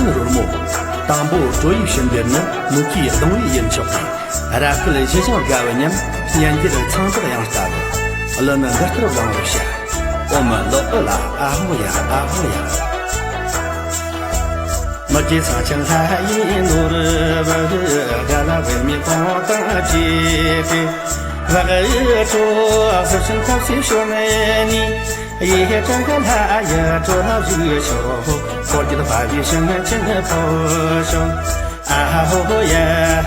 入目，当部主义选边呢，目的动力引起的，然后来学校干完呢，年纪的长这个样子的，了能个这个让我下，我们老二啦，阿虎呀，阿虎呀。莫记长青海一路的不，干了为民光大吉的，我个做是生讨谁说呢你，也这个他也做了热手，我的法律生真的不少，啊吼呀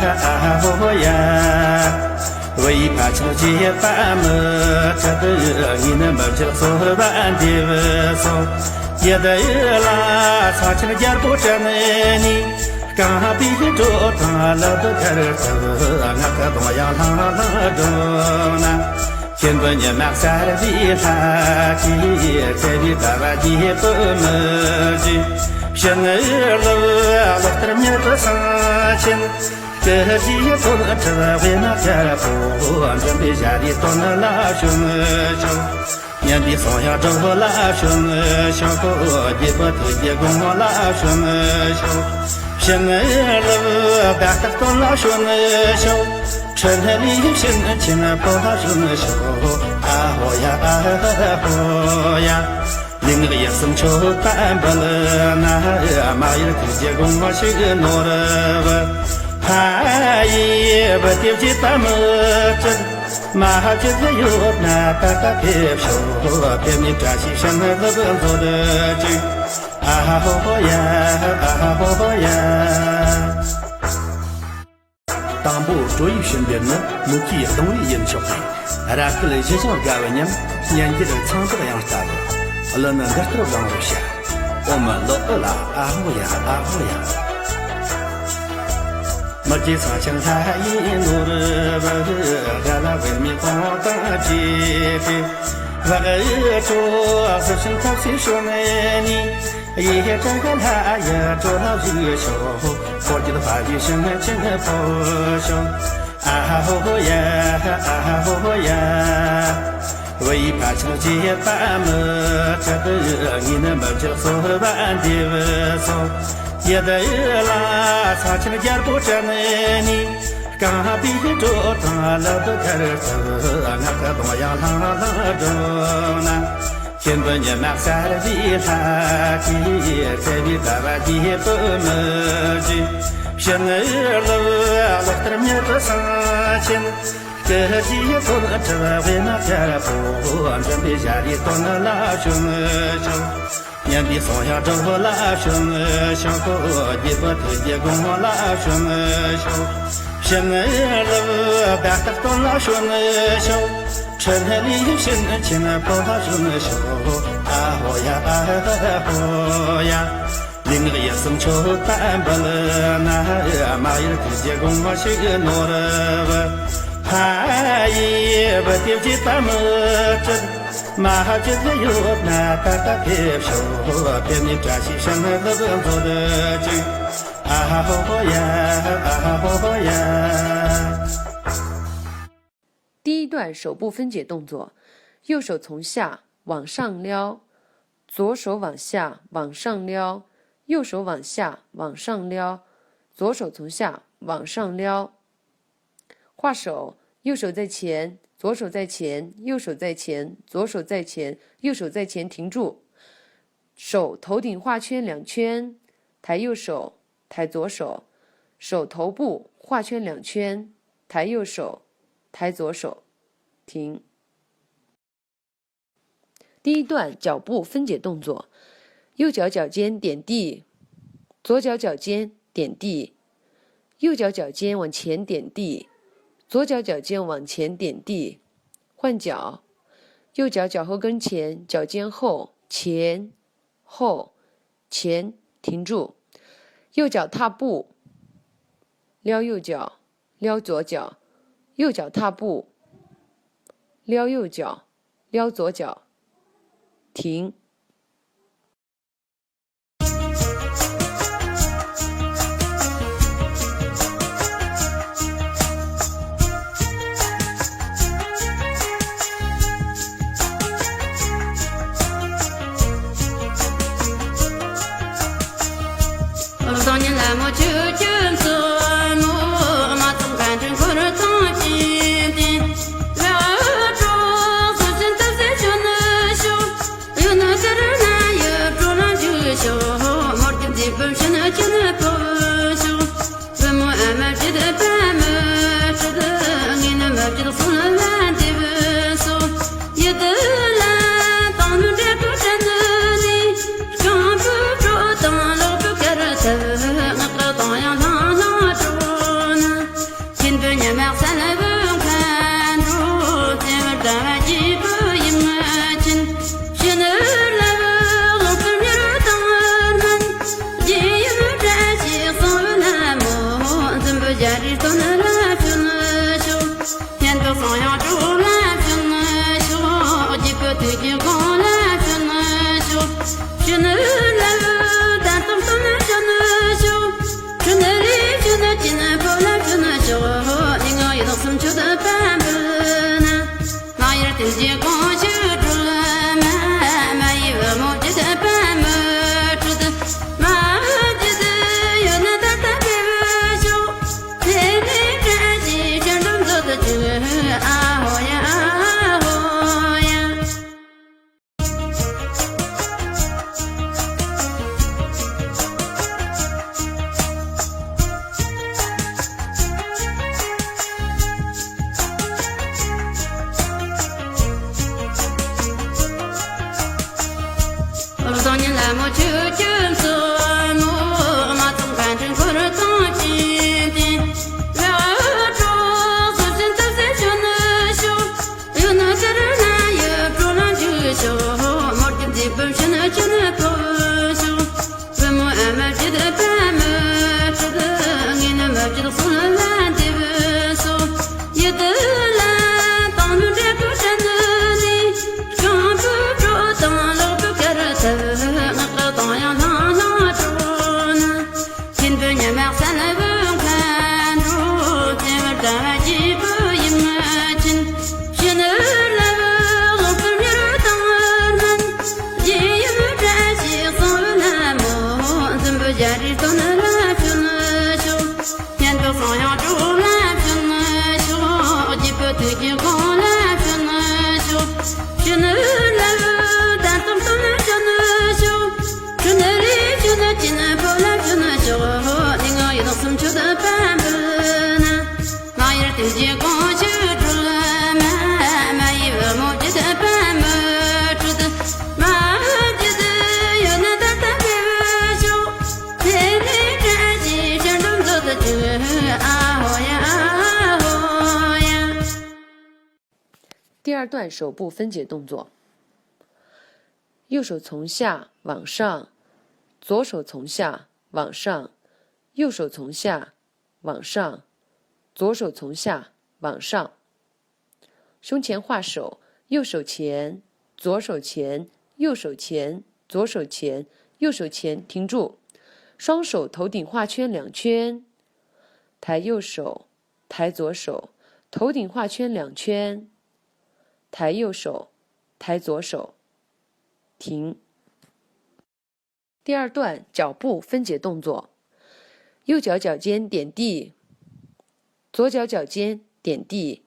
啊吼呀，为怕成结巴么，这个你那么就说完的不说。也得啦，唱起了家不着呢你，刚比着他老的开了头，俺可多样啦中呢。现在你们三的他记，这里大把的不么记，现在老的面子上前，这几多这为那家不，准备家里多那拉熊熊。年底上下周拉熊小狗，一不头一公拉熊小，现在路大家都拉熊小，城里现在亲不拉熊小，啊吼呀啊吼呀，另个也生抽单不了那，马一头一公我是诺了不，还一不丢弃大么真。马就是有那大大别说，别你扎西上那个做的句，啊吼呀啊吼呀。当部主义选边呢，目的动力引起的，然后来学校干完呢，年纪的长这个样子的，了能个这个让我下，我们老二啦，啊吼呀啊吼呀。莫记长青海一路的不，干了为民光大吉的，我个做是生讨谁说呢你，也这个他也做了热手，我的法律生真的不少，啊吼呀啊吼呀，为怕成结巴么，这个你那么就说完的不说。也得啦，唱起了家不着呢你，刚比着他老的开了头，俺可多样啦中呢。现在你们三的他记，这里大把的不么记，现在老的面子上前，这几多这为那家不，准备家里多那拉熊熊。年底上下周拉熊小狗，一不头一公拉熊小，现在路大家都拉熊小，城里现在亲不拉熊小，啊吼呀啊吼呀，另个也生抽单不了那，马一头一公我是诺了不，还一不丢弃大么真。马就是有那大大别说，别你扎西上那个做的句，啊吼呀啊吼呀。第一段手部分解动作，右手从下往上撩，左手往下往上撩，右手往下往上撩，左手从下往上撩。画手，右手在前。左手在前，右手在前，左手在前，右手在前，停住。手头顶画圈2圈，抬右手，抬左手，手头部画圈2圈，抬右手，抬左手，停。第一段脚步分解动作，右脚脚尖点地，左脚脚尖点地，右脚脚尖往前点地。左脚脚尖往前点地，换脚，右脚脚后跟前，脚尖后，前，后，前，停住。右脚踏步，撩右脚，撩左脚，右脚踏步，撩右脚，撩左脚，停。第二段手部分解动作：右手从下往上，左手从下往上，右手从下往上，左手从下往上。胸前画手，右手前，左手前，右手前，左手前，右手前，停住。双手头顶画圈2圈，抬右手，抬左手，头顶画圈2圈，抬右手，抬左手，停。第二段脚部分解动作：右脚脚尖点地，左脚脚尖点地，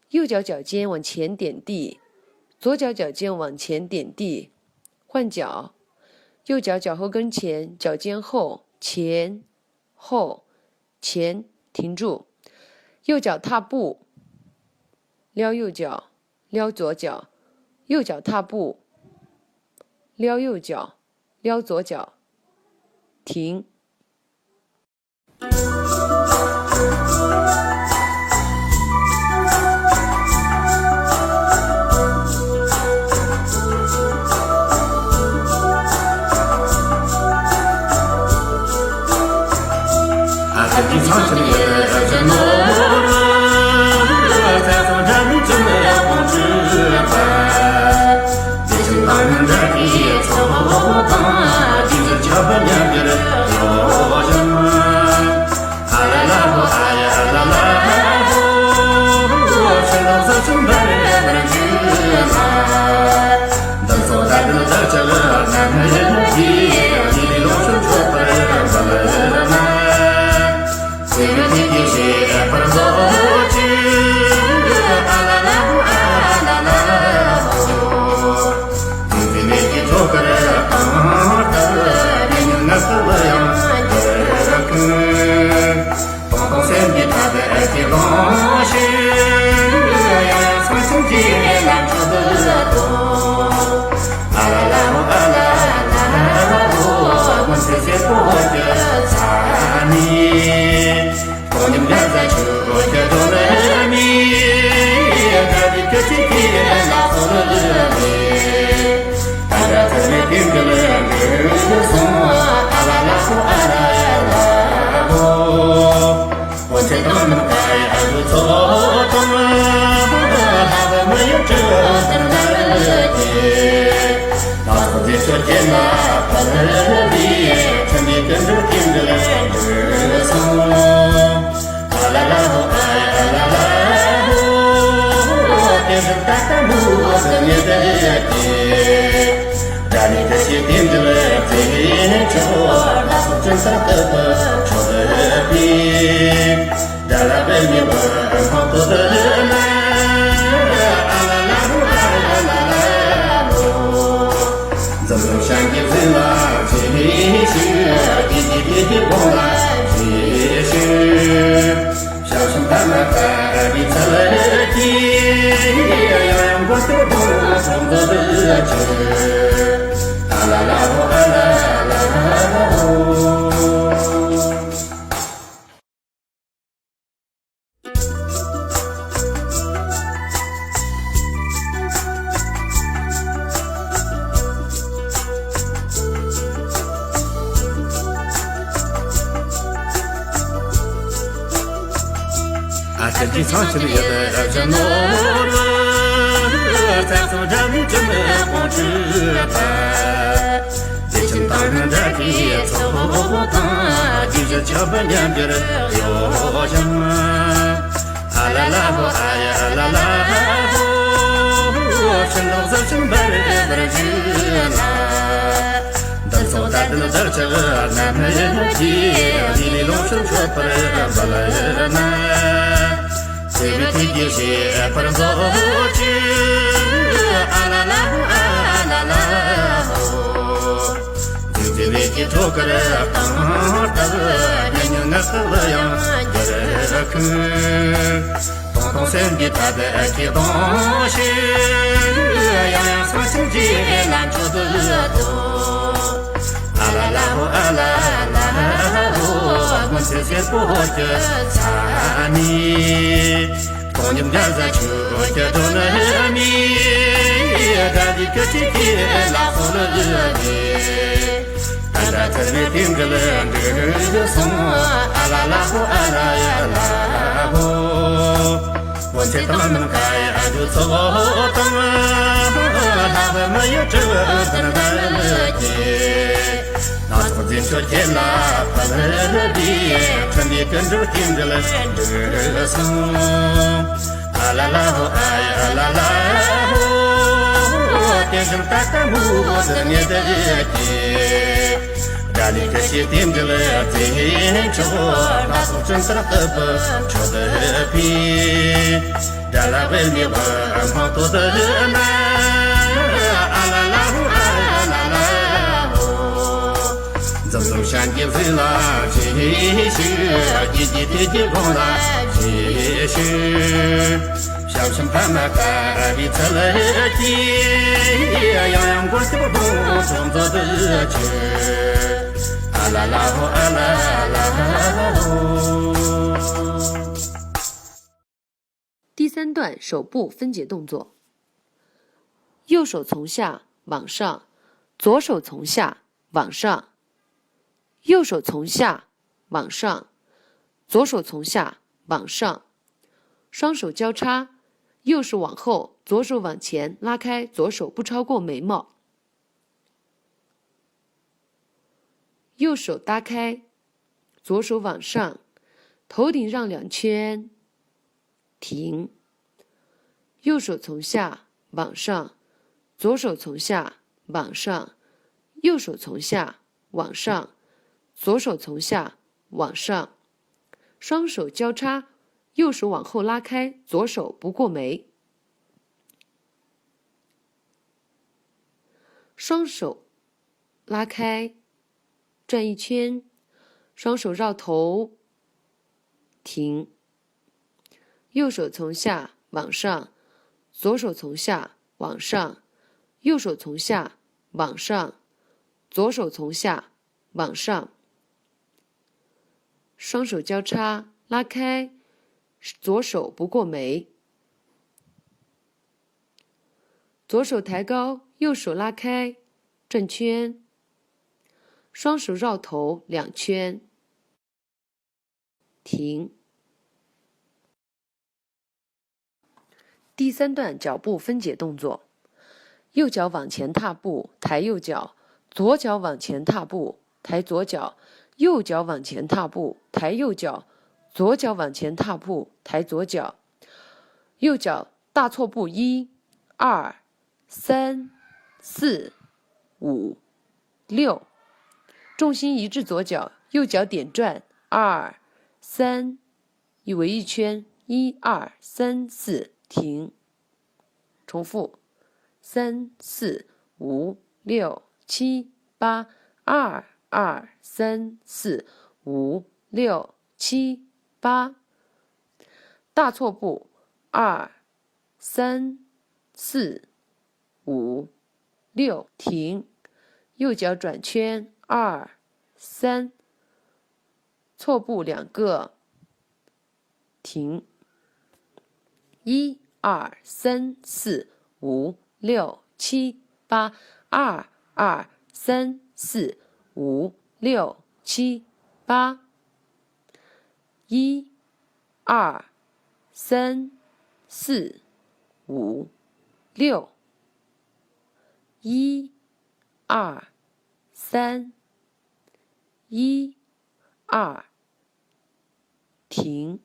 右脚脚尖往前点地，左脚脚尖往前点地。换脚，右脚脚后跟前，脚尖后，前后前，停住。右脚踏步，撩右脚，撩左脚，右脚踏步，撩右脚，撩左脚，停。Hãy subscribe cho kênh Ghiền Mì Gõ để không bỏ lỡ 觉擦你，多年边在秋天中的米，这里这几天拉后了你，大家在那听着了歌颂，阿拉拉呼阿拉拉呼，我在他们开耳朵走动，他们没有这等待你。老子在说天哪，不能离，趁你跟着听着歌颂，啊啦啦吼哎啊啦啦吼，变成大大木等你的天，让你这些听着了最久，老子真的得不说的比，让那被你问好多的难。怎么像一只狼继续，一光来继续，小心他们在你自己，阳光的不从这的去，啊啦啦哦啊啦啦哦。自己藏起了一个这懦弱，再从这里这么光知道，一群大人在地走荡，一直桥本两边的有什么？啊啦啦吼哎呀啦啦吼，神龙走神白人的日啦，等走大的等着南门街，里里龙生出不来不来那。这个天地是不能走去，啊啦啦啊啦啦吼，自己的地头个人当的，年年那个样个去，东东身边他的激动是，样样上心机难出的多，啊啦啦吼啊啦啦吼，我谢谢不觉擦你。光你们在秋天中的米，这里这几天拉后了你，大家在那听着了歌颂，啊啦啦呼啊啦呀啦呼，我在他们开耳朵走动，他们没有这等待了你。那从今说天啦，不能离，趁你跟着听着了歌颂，啊啦啦吼哎啊啦啦吼，变成大大木等你的天，让你这些听着了最久，那从真的得不说的比，让那为你问好多的难，啊啦啦吼哎啦啦。走走山的回来继续，一光来继续，小心他们改变出来的，阳光的不从这的去，啊啦啦吼啊啦啦吼。第三段手部分解动作：右手从下往上，左手从下往上。右手从下往上，左手从下往上，双手交叉，右手往后，左手往前拉开，左手不超过眉毛。右手搭开，左手往上，头顶让2圈，停。右手从下往上，左手从下往上，右手从下往上。左手从下往上，双手交叉，右手往后拉开，左手不过眉。双手拉开，转1圈，双手绕头，停。右手从下往上，左手从下往上，右手从下往上，左手从下往上。双手交叉拉开，左手不过眉，左手抬高，右手拉开，转圈，双手绕头2圈，停。第3段脚步分解动作，右脚往前踏步，抬右脚，左脚往前踏步，抬左脚，右脚往前踏步，抬右脚，左脚往前踏步，抬左脚。右脚大错步1、2、3、4、5、6，重心移至左脚，右脚点转2、3，围一圈1、2、3、4，停。重复3、4、5、6、7、8、2、2、3、4、5、6、7、8。大错步2、3、4、5、6，停。右脚转圈2、3，错步2个，停。1、2、3、4、5、6、7、8、2、2、3、4、5、6、7、8。1、2、3、4、5、6。1、2、3、1、2，停。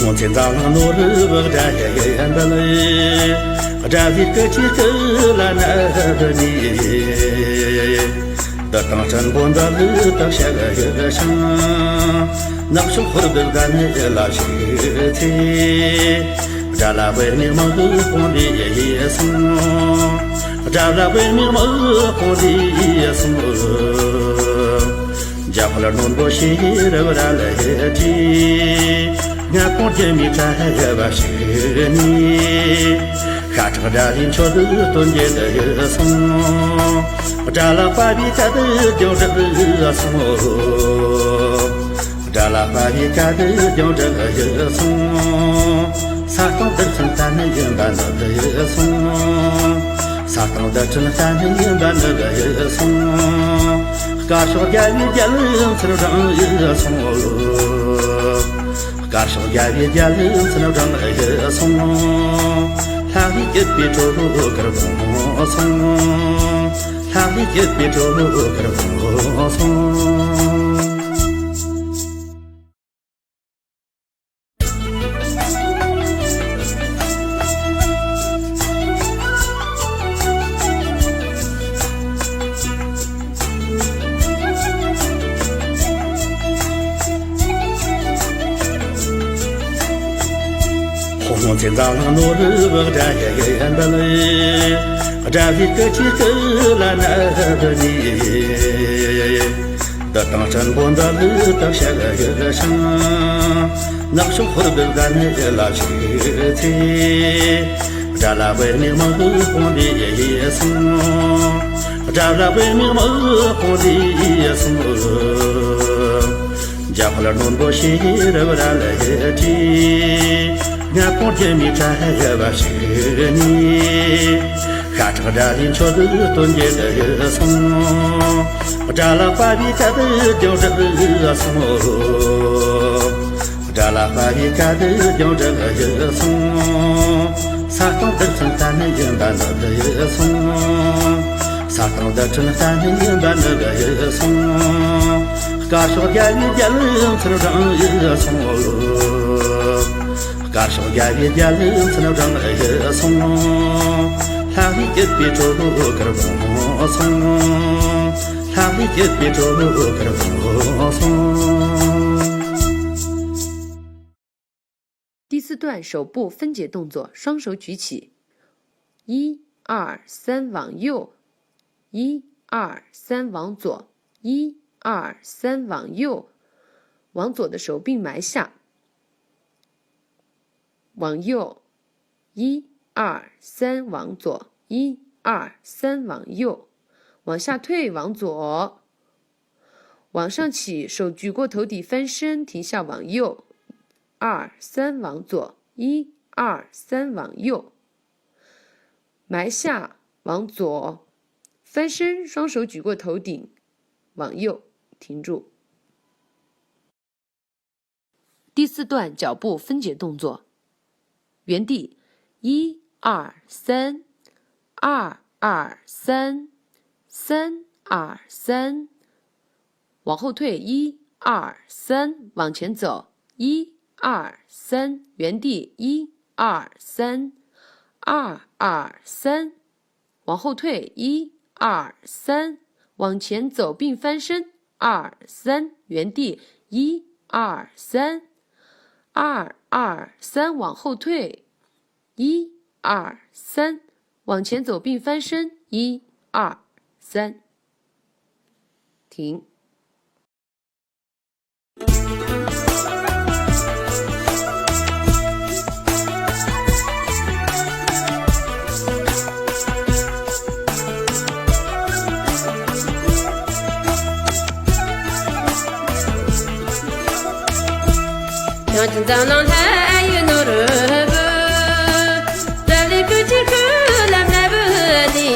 红军早上努力不站也的嘞，站的个几个来那个你，的当真不的里的些个生，那是活的干的拉去的，站了为你们红的也送，站了为你们红的也送。家伙了弄不西的不然来的。俺光见米站也把是你，看这个站林桥的蹲着的松，站了半米站的吊着的松，站了半米站的吊着的松，撒当的真单的人办那个松，撒当的真单的人办那个松，嘎说家里家人吃上一松。嘎手家里家人只能张一松，他的一笔周个风松，他的一笔周个风松。红军早上努力不站也的嘞，站的个几个来那个你，的当真不的里的些个生，那是活的干的拉去的，站了为你们红的也送，站了为你们红的也送。家伙了弄不西的不然来的。俺光见米站也把是你，看这个站林桥的蹲着的松，站了半米站的吊着的松，站了半米站的吊着的松，撒当的真单的人办那个松，撒当的真单的人办那个松，嘎说家里家人吃上一松。嘎手家里家人只能张一松，他的一笔周个风松，他的一笔周个风松。第4段手部分解动作，双手举起，1、2、3往右，1、2、3往左，1、2、3往右，往左的手并埋下，往右，1、2、3往左，1、2、3往右，往下退往左，往上起，手举过头顶翻身，停下往右，2、3往左，1、2、3往右，埋下往左，翻身，双手举过头顶，往右，停住。第4段脚步分解动作，原地1、2、3， 2、2、3， 3、2、3，往后退1、2、3，往前走1、2、3，原地1、2、3， 2、2、3，往后退1、2、3，往前走并翻身2、3，原地1、2、3， 2、2、3，往后退1、2、3，往前走并翻身1、2、3，停。Dans un hay nuru Dali kuchik lam nabdi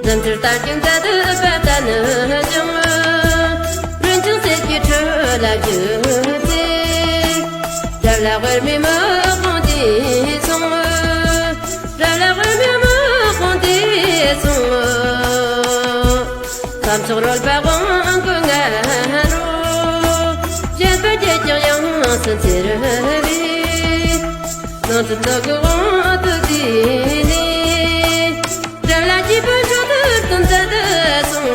Zantir tarkin zadu batan jung Runchung se kichu la juti Dala gurmi ma kondi sung Dala gurmi ma kondi sung Kam surul bagon kungaru Dans toute la grande dîner Dans la dimension de ton son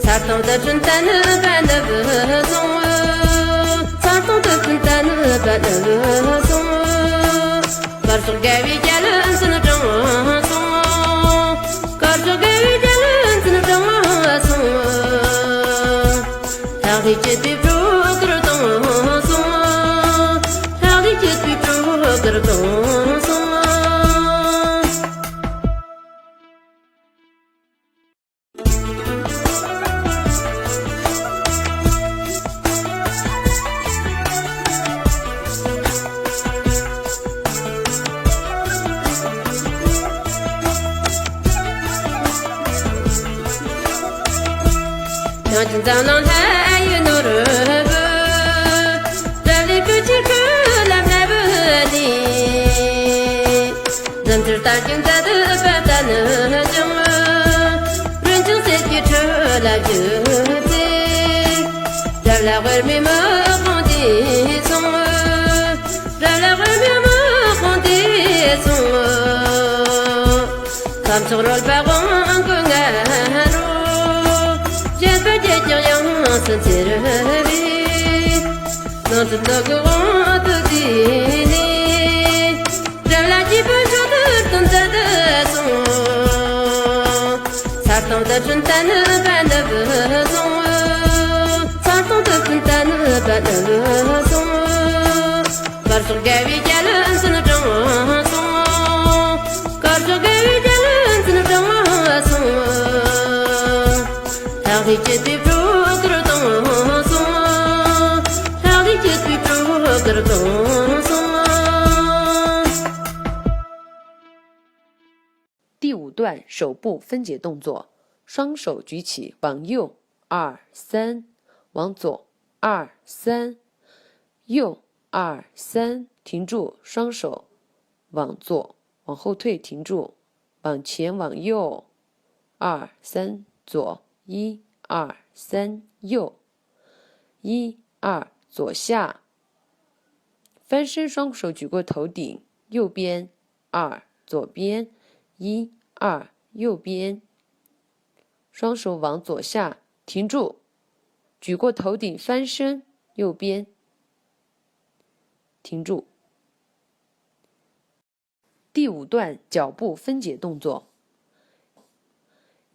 Sartant de puntane pas de beson Sartant de puntane pas de beson Car sur gavi galan c'est notre chanson Car sur gavi galan c'est notre chanson Tardi tu peux Dans un hay nuru Dali kuchik lam nabdi Zantir tarkin zadu batan jung Runchung se kichu la juti Dala gurmi ma kondi sung Dala gurmi ma kondi sung Kam surul bagon kungaru Dans toute la grande dîner Dans la dimension de ton son Sartant de puntane pas de beson Sartant de puntane pas de beson Car sur gavi galan c'est notre chanson Car sur gavi galan c'est notre chanson Tardi tu peux第5段手部分解动作，双手举起往右2、3，往左2、3，右2、3，停住，双手往左，往后退，停住，往前往右2、3，左1、2、3，右1、2，左下，翻身，双手举过头顶，右边2，左边1、2，右边，双手往左下，停住，举过头顶，翻身，右边，停住。第5段脚步分解动作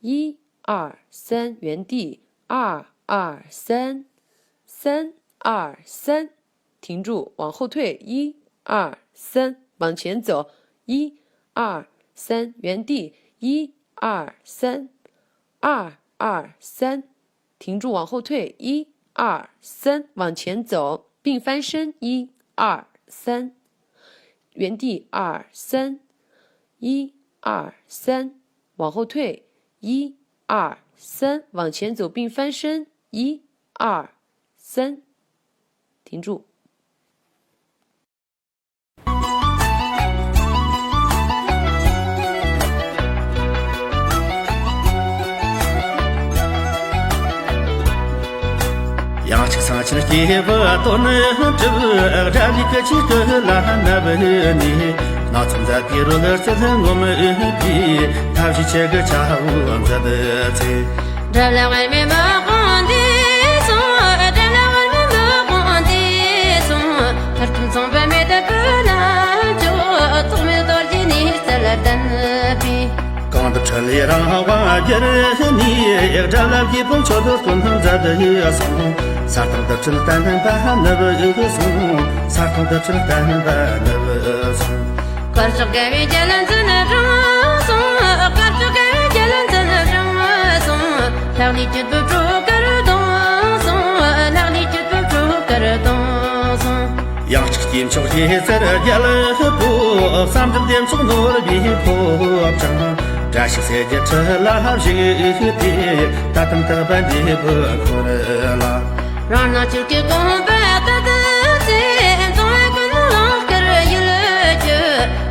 ，1、2、3，原地2、2、3， 3、2、3，停住，往后退1、2、3，往前走1、2、3，原地1、2、3， 2、2、3，停住，往后退1、2、3，往前走，并翻身1、2、3，原地2、3， 1、2、3，往后退1、2、3，往前走并翻身1、2、3，停住。杨七上起了结不多能这这里个几个拉那不你那从在比如了这层我们比他去这个家务这的菜这来外面没光的松，这来外面没光的松，他正从外面的不难做，从没到今年在了等比。刚到车里让我一人你这来一碰桥头混混在的松撒汤的真单把那不松撒汤的真单把那不松可是该为家人真的正松，可是该为家人真的正松，哪里就不住个儿东松，哪里就不住个儿东松。杨七金桥也在这家了不三十点钟我的比破张这些世界车拉人的大灯的半的不可能了让那就给公办的的钱，总爱跟老个儿一了就，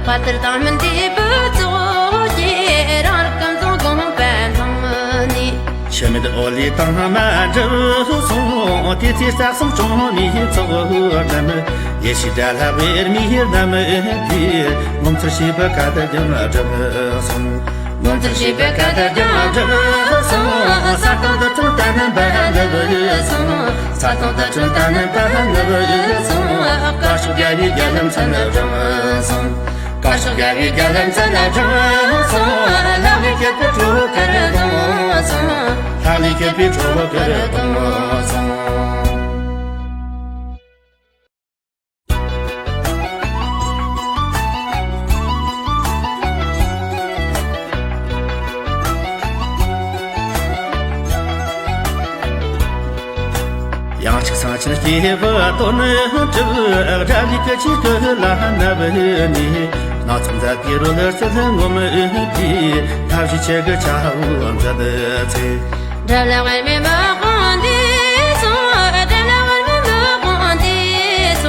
把这他们的不做结，让跟总公办他们呢。前面的奥利当满着送，地铁上送中你走那么，也是在那为米那么的，我们这西北干的就这么送。我们这西北干的就这么送，撒汤的正单人办那个送，撒汤的正单人办那个送，告诉家里家人才能这么送，告诉家里家人才能这么送，哪里也不住个人东送，哪里也不住个人东送。杨七上起了结不多能这这里个几个拉那不你那从在比如了这层我们比他去这个家务这的菜这来外面没光的松，这来外面没光的松，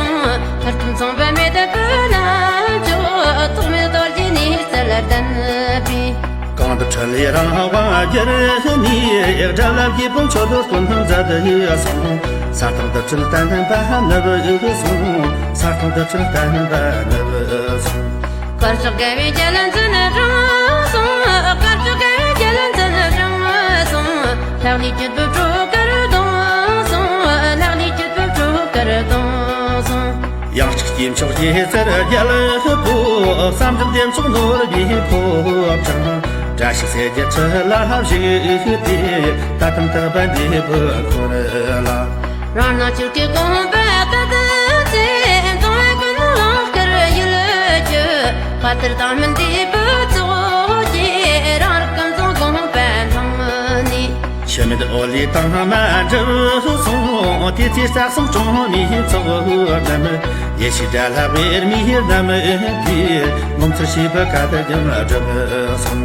他正从外面的不难做，从没到今年在了等比。刚到车里让我一人你这来一碰桥头混混在的松撒汤的真单人把那不松撒汤的真单人把那不松可是该为家人真的正松，可是该为家人真的正松，哪里就不住个儿东松，哪里就不住个儿东松。杨七金桥也在这家了不30点钟我的比破张这些世界车拉人的大灯的半的不可能了让那就给公办的的钱，总爱跟老个儿一了就，把这他们的不做结，让跟总公办他们呢。前面的奥利当满着送，地铁上送中你走那么，也是在那为米那么的，我们这西北干的就这么送。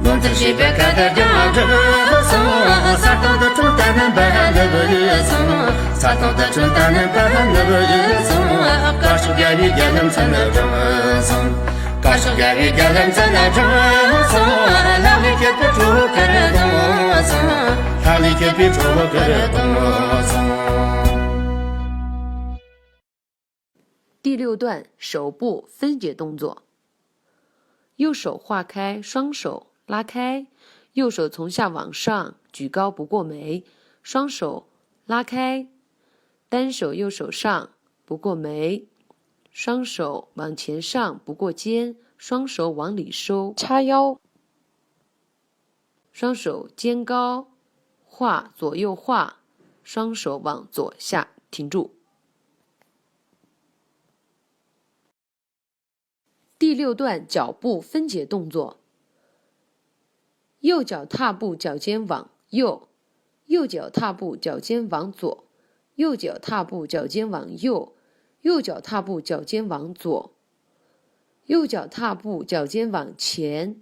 我们这西北干的就这么送，撒汤的正单人办那个送，撒汤的正单人办那个送，告诉家里家人才能这么送，告诉家里家人才能这么送，哪里也不住个人东送，哪里也不住个人东送。第6段手部分解动作。右手划开，双手拉开，右手从下往上举高不过眉，双手拉开，单手右手上不过眉，双手往前上不过肩，双手往里收，叉腰，双手肩高画，左右画，双手往左下停住。第6段脚步分解动作。右脚踏步，脚尖往右；右脚踏步，脚尖往左；右脚踏步，脚尖往右；右脚踏步，脚尖往左；右脚踏步，脚尖往前；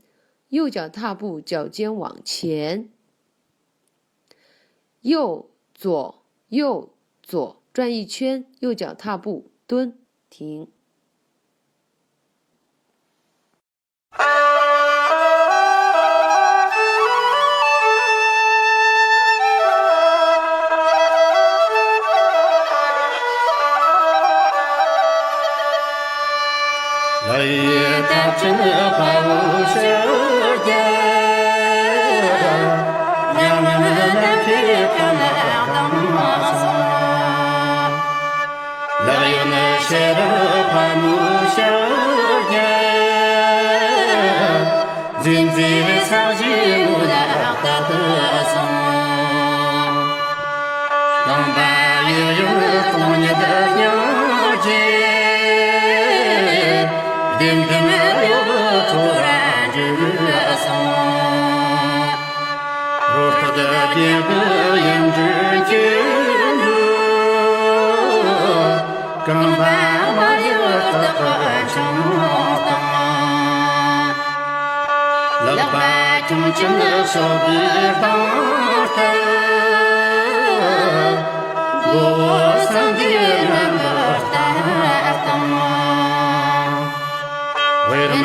右脚踏步，脚尖往前。右左右左，转一圈，右脚踏步，蹲，停。老爷大真花无时间，娘们南皮漂亮当马松，老有那些的花木小间，人在草地无那大的松，刚把悠悠冬年的鸟间。点点流突然之松，如何的别个胭脂君主，更把我有的很成功。老把中间的手臂当头，我上的人不大懂。为了马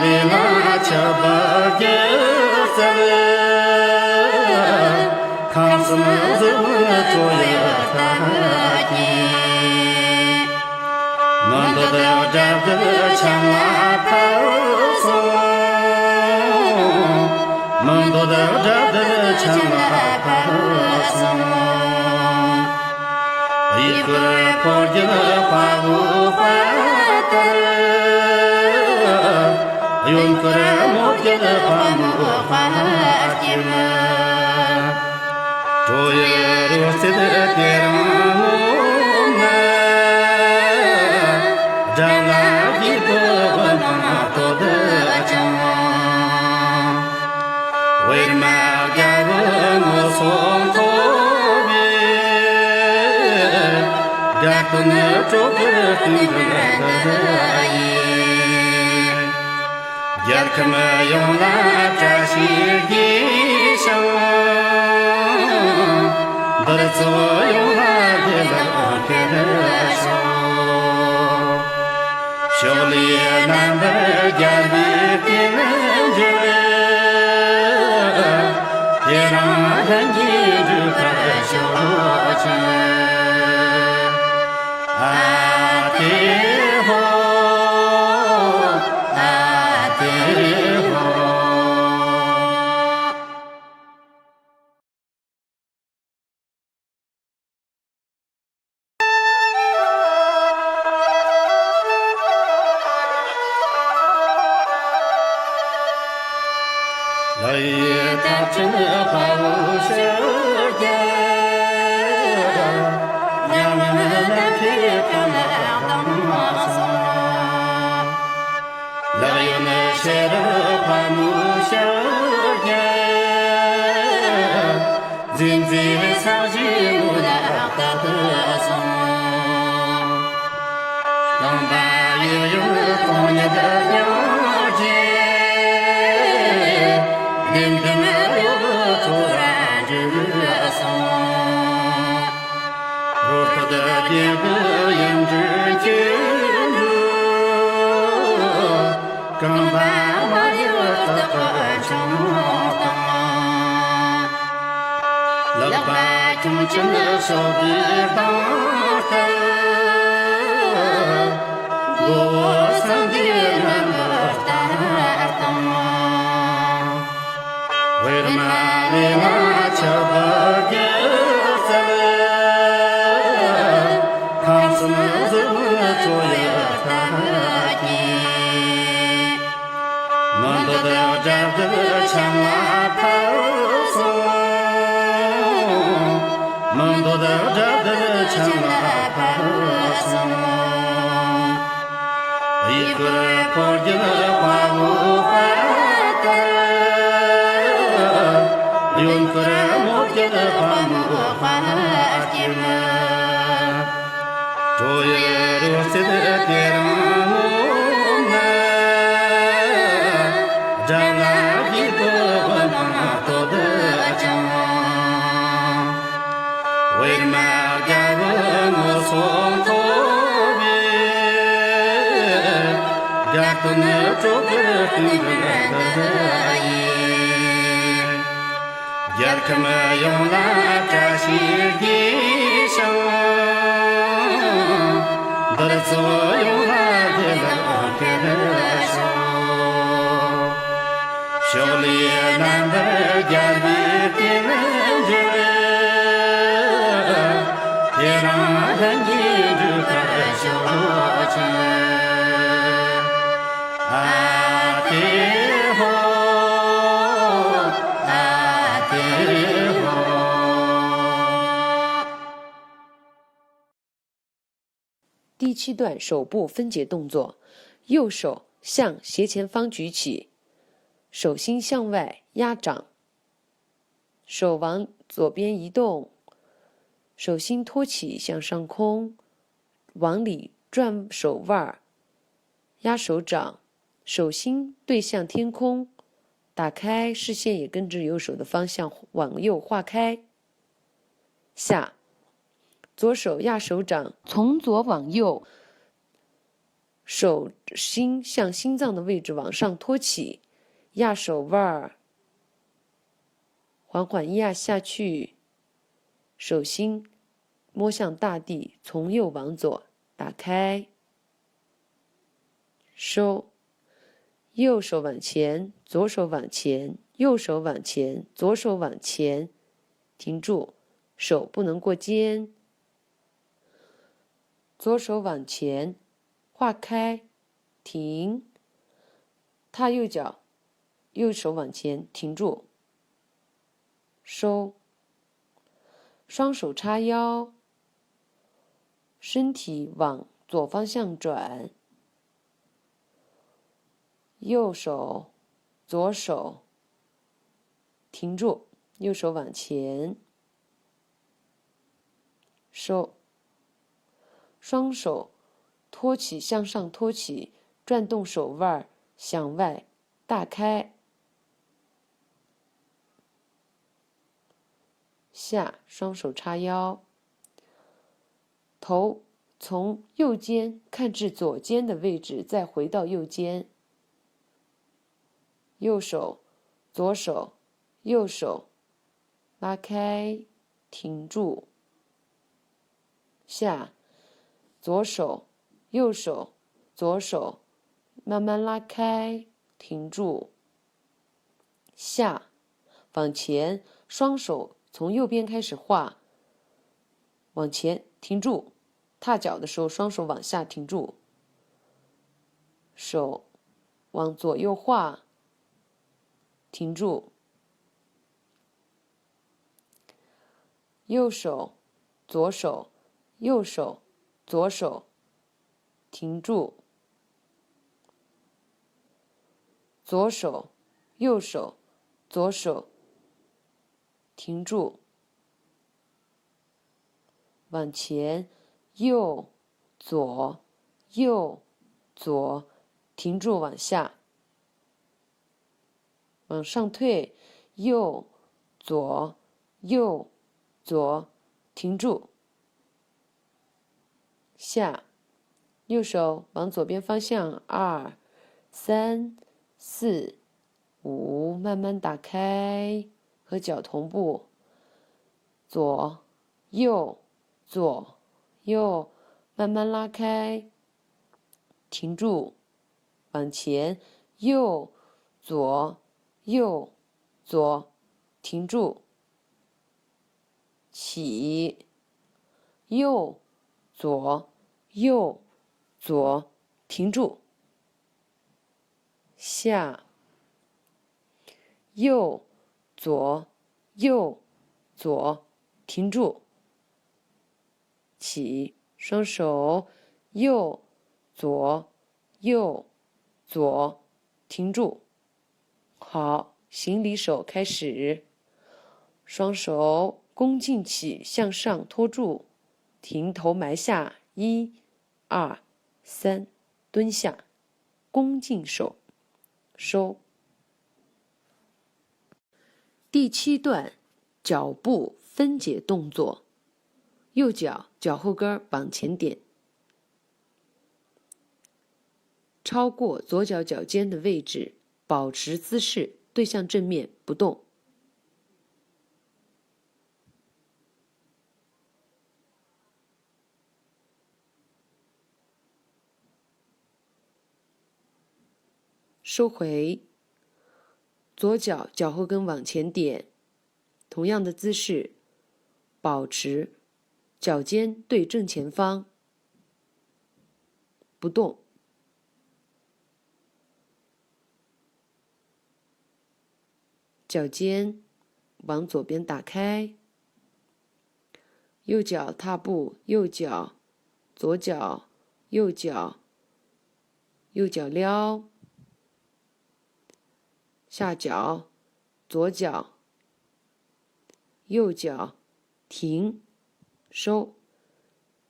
里拉乔巴给塞勒，康斯姆子左右他给，蒙多的扎的强拉跑松，蒙多的扎的强拉跑松，一个破的花无花的。用个人莫给的花木花金嘛，周夜如此的别让我们，让那一个文化多的强，为嘛给我送头别，给不能做个平人的。也可没用那这些医生，不是作用那的老的手，手里难得家里的人着，别让人记住他手牵，啊的好。老爷大真花无时间，娘们南皮漂亮当马松，老有那些的花木小间，人在草地无那大的松，刚把悠悠冬年的鸟间。点点流突然之松，如何的别个胭脂君主，更把我有的很成功。老把中间的手臂当头，我上的人不大懂。为了马里拉乔巴给塞勒，康斯姆子左右他给，蒙多的扎的强拉跑。个破的花无花的，用个木的花木花的嘛，周夜罗西的天空那，张那一个文旁多的江，为嘛家人我送头？Gatun choktin dai Yarkam yona kashir gi shang Darso yona dela kerasho Sholi nandar jarbi tinanje Tera hangi juka shocha第7段手部分解动作，右手向斜前方举起，手心向外压掌，手往左边移动，手心托起向上空，往里转手腕，压手掌，手心对向天空，打开视线也跟着右手的方向往右画开。下，左手压手掌，从左往右，手心向心脏的位置往上托起，压手腕，缓缓压下去，手心摸向大地，从右往左打开，收，右手往前，左手往前，右手往前，左手往前，停住，手不能过肩，左手往前，画开，停，踏右脚，右手往前，停住，收，双手叉腰，身体往左方向转，右手，左手，停住，右手往前，收，双手托起向上托起，转动手腕向外大开，下，双手叉腰，头从右肩看至左肩的位置，再回到右肩，右手，左手，右手，拉开，停住，下，左手，右手，左手，慢慢拉开，停住，下，往前，双手从右边开始画，往前，停住，踏脚的时候双手往下停住，手往左右画，停住，右手，左手，右手，左手，停住，左手，右手，左手，停住，往前，右，左，右，左，停住，往下，往上退，右，左，右，左，停住，下，右手往左边方向，2、3、4、5，慢慢打开，和脚同步，左，右，左，右，慢慢拉开，停住，往前，右，左，右，左，停住，起，右，左，右，左，停住，下，右，左，右，左，停住，起，双手，右，左，右左停住。好，行礼手开始，双手弓劲起，向上托住，停头埋下，1、2、3，蹲下，弓劲手，收。第7段，脚步分解动作。右脚脚后跟往前点，超过左脚脚尖的位置，保持姿势，对向正面不动。收回，左脚脚后跟往前点，同样的姿势，保持脚尖对正前方，不动。脚尖往左边打开，右脚踏步，右脚，左脚，右脚，右脚撩，下脚，左脚，右脚，停，收，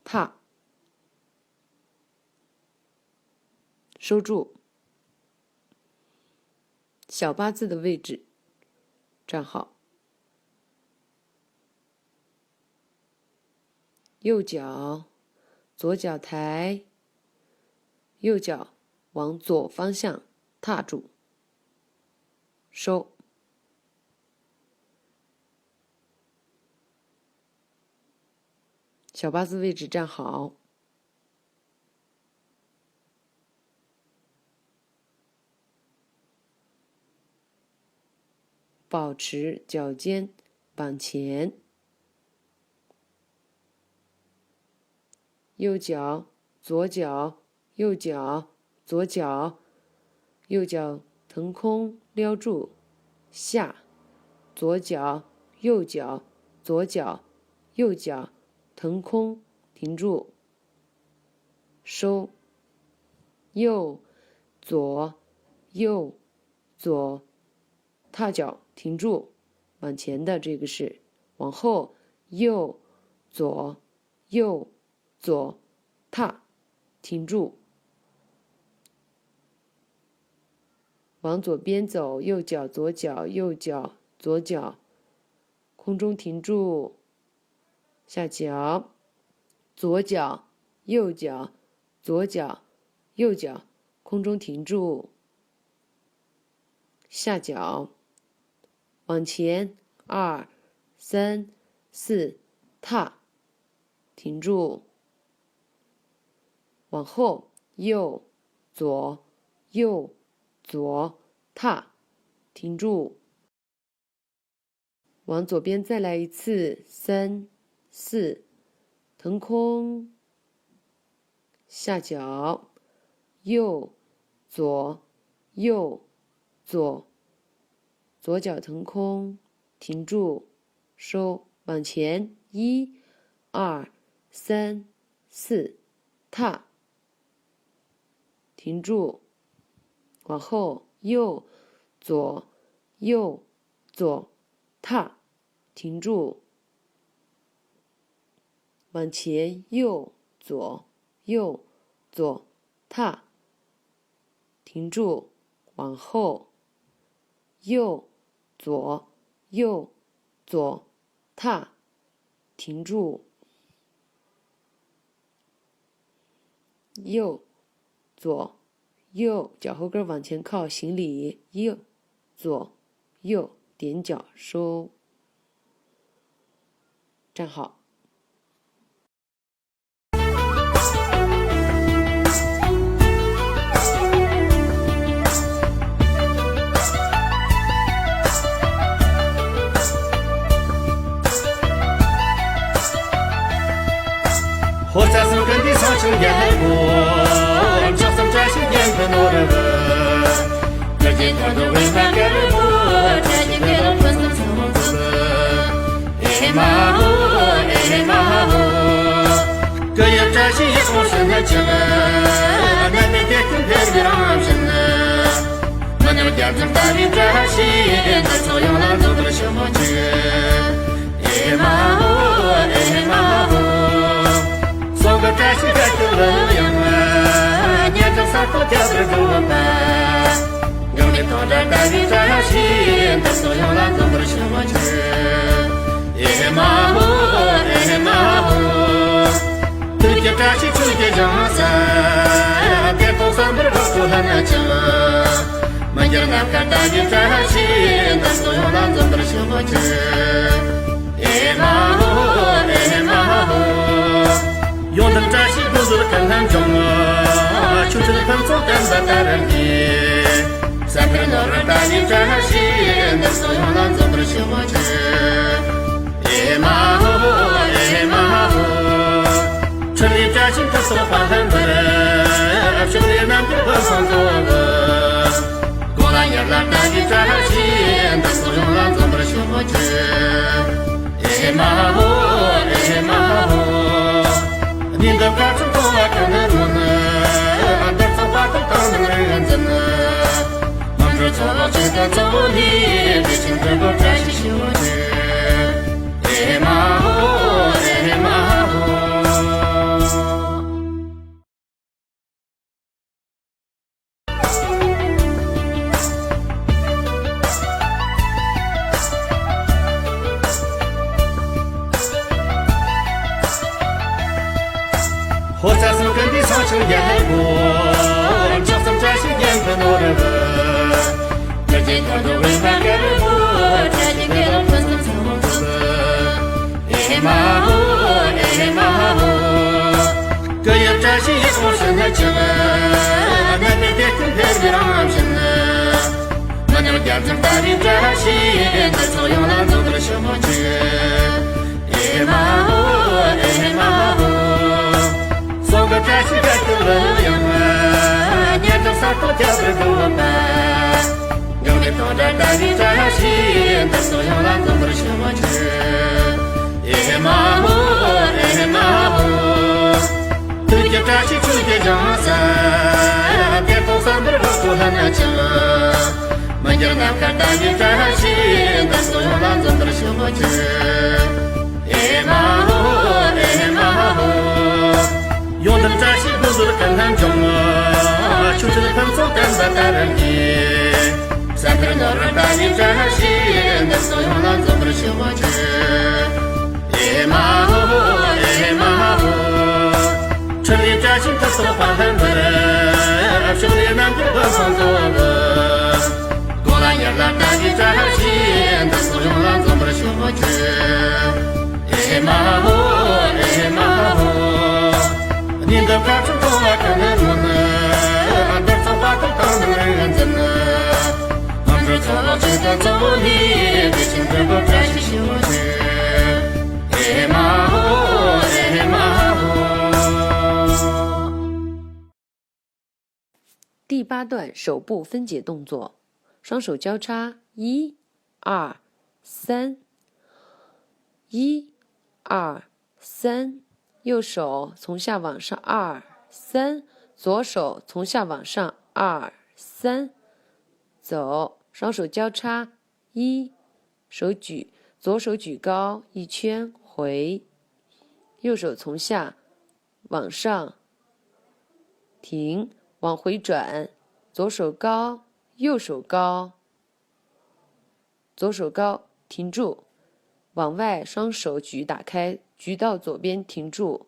踏，收住。小八字的位置站好，右脚，左脚抬，右脚往左方向踏住，收。小八字位置站好，保持脚尖往前，右脚，左脚，右脚，左脚，右脚腾空撩住，下，左脚，右脚，左脚，右脚，腾空停住，收，右左右左，踏脚停住，往前的这个是往后，右左右左，踏停住，往左边走，右脚左脚右脚左脚，空中停住，下脚，左脚右脚左脚右脚，空中停住，下脚，往前2、3、4，踏停住，往后右左右左，踏停住，往左边再来一次，3、4，腾空，下脚，右左右左，左脚腾空停住，收，往前1、2、3、4，踏停住，往后右左右左，踏停住，往前右左右左，踏停住，往后右左右左，踏停住，右左右，脚后跟往前靠，行礼，右左右，点脚收，站好。活在手跟的上秋烟火，叫声转心烟的诺的文，这件团的为难给了我，这件给了分手从此。哎妈哦，哎妈哦，这也转心也从深的结了，难免别跟别别让人呢，我那点子大的这些，那朝阳了走不什么去，哎妈哦哎妈哦，说个这些个都能样啊，年头啥都叫不住吧。到这大雨这些，那朝阳了走不什么去，哎妈哦哎妈哦，都叫这些就叫样子，别到上边都不很难讲。没有那个大雨这些，那朝阳了走不什么去，哎妈哦哎妈哦，用的这些都是看看中啊，就是看做干巴大人的。三边老人大你这些，那朝阳了走不什么去，哎妈哦哎妈哦，城里这些可是花很多人，兄弟那边我上走个，过了夜了大你这些，那朝阳了走不什么去，哎妈哦哎妈哦，你的家族多啊可能多呢，那说话都当成人真的。走这个走你，别听这个这些新闻。哎妈哦，哎妈哦。火车是跟的上城烟火，叫声这些烟不多的。这条路为哪个路？这几个路分成什么子？哎妈哦，哎妈哦，这有这些一出生的劲儿，那边别跟别别让人呢。我那点子大的这些，那朝阳了走不了什么去。哎妈哦，哎妈哦，说个这些个都能样啊，年头啥都叫不住吧。到这大雨这些，那朝阳了走不什么去，哎妈哦哎妈哦，都叫这些就叫样子，别到上边都不很难讲。没有那个大雨这些，那朝阳了走不什么去，哎妈哦哎妈哦，用的这些都是很难讲啊，就是很做干巴大人的。三边老人大你这些，那朝阳了走不什么去，哎妈哦哎妈哦，城里这些可是花很多人，兄弟那边我上走个，过了夜了大你这些，那朝阳了走不什么去，哎妈哦哎妈哦，你的家族多啊可能多呢，那说话都当成人真的。走这个走你，别听这个这些新闻去，哎妈哦哎妈哦。第8段手部分解动作，双手交叉，1、2、3，1、2、3，右手从下往上2、3，左手从下往上2、3，走。双手交叉，1，手举，左手举高1圈回，右手从下往上停，往回转，左手高，右手高，左手高停住，往外双手举打开，举到左边停住，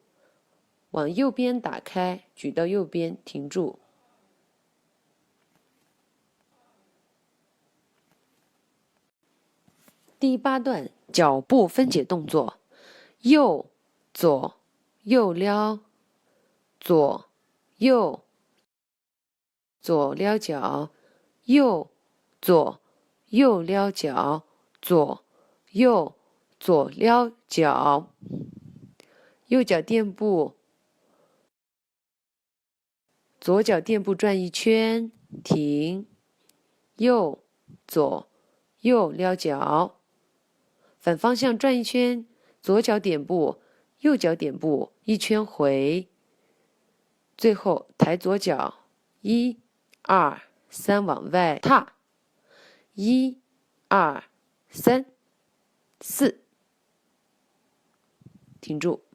往右边打开，举到右边停住。第8段脚部分解动作，右左右撩，左右左撩脚，右左右撩脚，左右左撩脚，右脚垫步，左脚垫步转1圈，停，右左右撩脚。反方向转1圈，左脚点步，右脚点步1圈回，最后抬左脚1、2、3往外踏，1、2、3、4，停住。